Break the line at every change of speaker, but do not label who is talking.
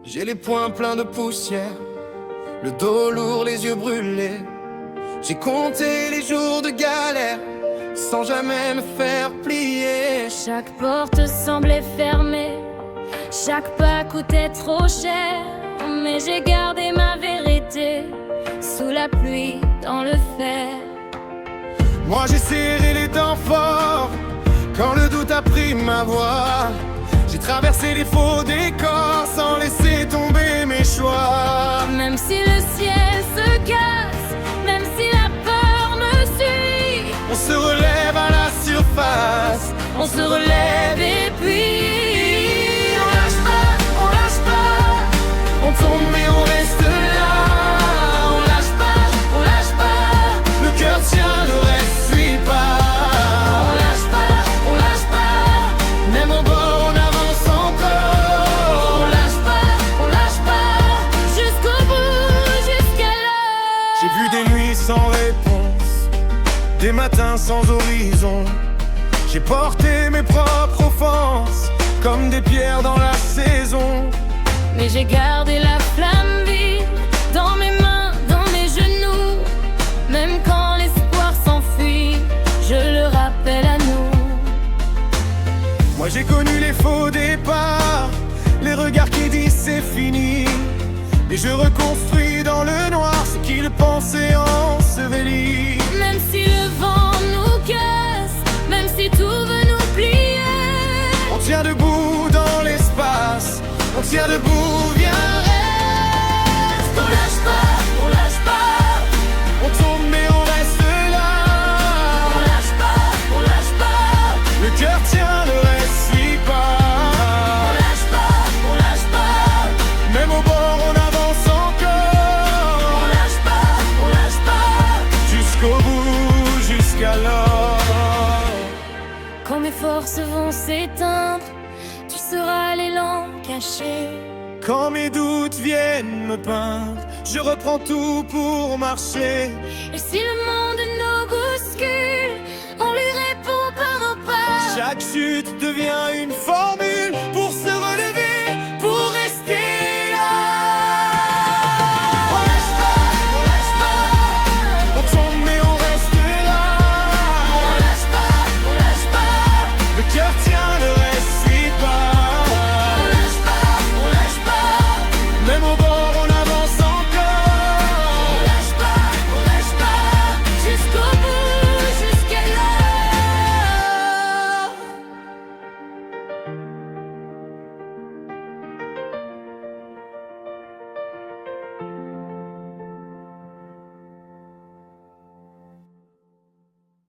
J'ai les poings pleins de poussière, le dos lourd, les yeux brûlés. J'ai compté les jours de galère, sans jamais me faire plier.
Chaque porte semblait fermée, chaque pas coûtait trop cher. Mais j'ai gardé ma vérité, sous la pluie, dans le fer.
Moi j'ai serré les dents fort, quand le doute a pris ma voix. J'ai traversé les faux décors, sans laisser tomber mes choix.
Même si le ciel se casse, même si la peur me suit,
On se relève à la surface,
on se relève et puis
on lâche pas, on tombe mais on reste là. On lâche pas, le cœur tient, le reste suit pas. On lâche pas, même au bord on avance encore. On lâche pas,
jusqu'au bout, jusqu'à là.
j'ai vu des nuits sans réponse, des matins sans horizon. J'ai porté mes propres offenses, comme des pierres dans la saison.
Mais j'ai gardé la flamme vive, dans mes mains, dans mes genoux. Même quand l'espoir s'enfuit, je le rappelle à nous.
Moi j'ai connu les faux départs, les regards qui disent c'est fini. Et je reconstruis dans le noir ce qu'ils pensaient enseveli.
Même si le vent nous casse, même si tout veut nous plier,
On tient debout dans l'espace, on tient debout, viens reste. On lâche pas, on tombe mais on reste là. On lâche pas, le cœur tient, le reste suit pas. On lâche pas, même au bord on avance encore. On lâche pas, jusqu'au bout, jusqu'alors.
quand mes forces vont s'éteindre, tu seras l'élan caché.
Quand mes doutes viennent me peindre, je reprends tout pour marcher.
Et si le monde nous bouscule, on lui répond par nos pas.
Chaque chute devient une formule.